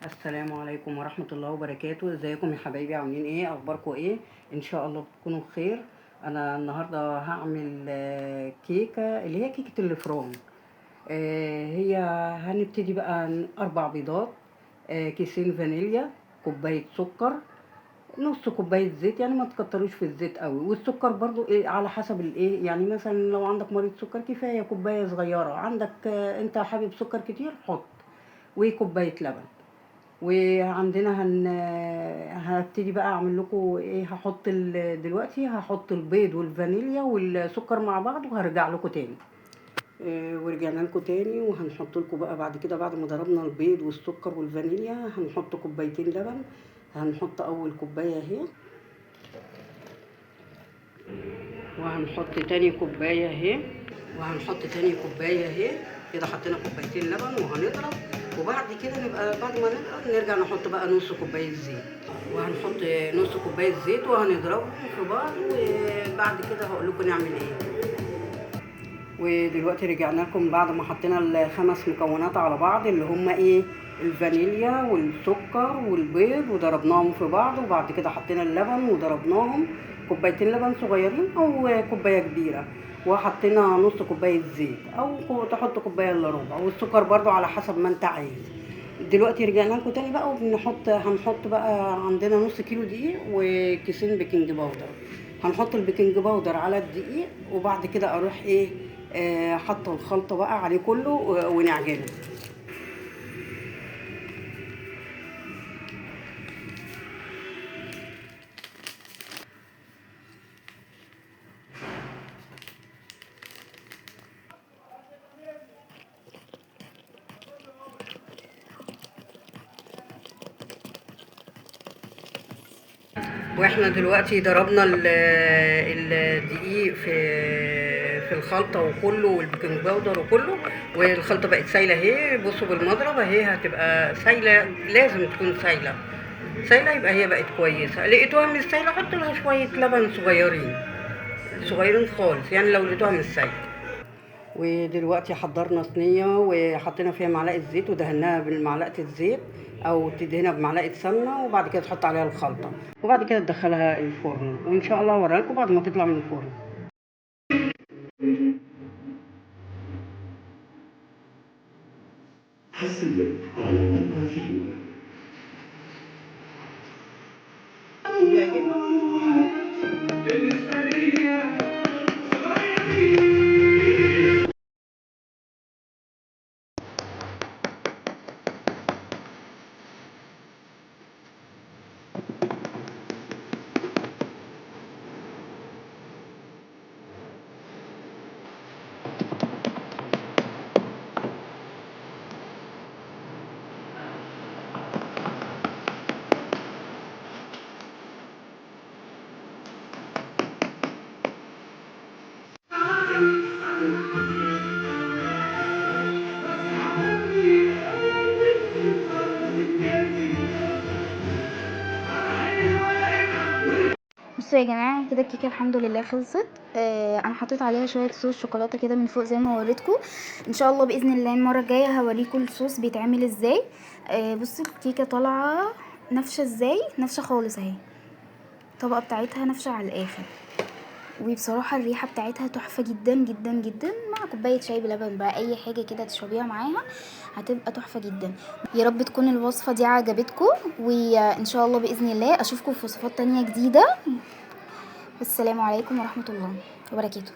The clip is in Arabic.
السلام عليكم ورحمة الله وبركاته. ازيكم يا حبايبي؟ عاملين ايه؟ اخباركم ايه؟ ان شاء الله تكونوا بخير. انا النهارده هعمل كيكة اللي هي كيكة الفران. هي هنبتدي بقى 4 بيضات، كيسين فانيليا، كوباية سكر، نص كوباية زيت، يعني ما تكتروش في الزيت قوي، والسكر برضو ايه على حسب الايه، يعني مثلا لو عندك مريض سكر كفاية كوباية صغيرة، عندك انت حابب سكر كتير حط، وكوباية لبن. وعندنا هبتدي بقى اعمل لكم ايه. دلوقتي هحط البيض والفانيليا والسكر مع بعض وهرجع لكم تاني. ورجعنا لكم تاني، وهنحط لكم بقى بعد كده، بعد ما ضربنا البيض والسكر والفانيليا، هنحط كوبايتين لبن. هنحط اول كوبايه اهي، وهنحط تاني كوبايه اهي، وهنحط تاني كوبايه اهي. كده حطينا كوبايتين لبن وهنضرب. وبعد كده نبقى بعد ما نضرب نرجع نحط بقى نص كوبايه زيت، وهنحط نص كوبايه زيت وهنضربهم في بعض. وبعد كده هقول لكم نعمل ايه. ودلوقتي رجعنا لكم بعد ما حطينا ال5 مكونات على بعض، اللي هم ايه، الفانيليا والسكر والبيض، وضربناهم في بعض. وبعد كده حطينا اللبن وضربناهم، كوبايتين لبن صغيرين او كوبايه كبيره. وحطينا نص كوبايه زيت، او تحط كوبايه الا ربع، والسكر برضو على حسب ما انت عايز. دلوقتي رجعنا لكم تاني بقى، هنحط بقى عندنا نص كيلو دقيق وكيسين بيكنج باودر. هنحط البيكنج باودر على الدقيق، وبعد كده اروح ايه، حاطه الخلطه بقى عليه كله ونعجنه. واحنا دلوقتي ضربنا الدقيق في الخلطه وكله، والبيكنج باودر وكله، والخلطه بقت سايله اهي. بصوا بالمضرب اهي، هتبقى سايله، لازم تكون سايله. سايله يبقى هي بقت كويسه. لقيتوها مش سايله حط لها شويه لبن صغيرين، صغيرين خالص، يعني لو لقيتوها مش سايله. ودلوقتي حضرنا صينية وحطينا فيها معلقة زيت، ودهناها بمعلقة الزيت، أو تدهنها بمعلقة سمنة، وبعد كده تحط عليها الخلطة، وبعد كده تدخلها الفرن. وإن شاء الله أوريها لكم بعد ما تطلع من الفرن. حصريا على موقع فيديو. بصوا يا جماعه، كده الكيكه الحمد لله خلصت. انا حطيت عليها شويه صوص شوكولاته كده من فوق زي ما وريتكم. ان شاء الله باذن الله المره الجايه هوريكم الصوص بيتعمل ازاي. بصوا الكيكه طالعه نافشه ازاي، نافشه خالص اهي. الطبقه بتاعتها نافشه على الاخر، وبصراحه الريحه بتاعتها تحفه جدا جدا جدا، مع كوبايه شاي بلبن بقى، اي حاجه كده تشربيها معاها هتبقى تحفه جدا. يا رب تكون الوصفه دي عجبتكم، وان شاء الله باذن الله اشوفكم في وصفات تانية جديده. والسلام عليكم ورحمه الله وبركاته.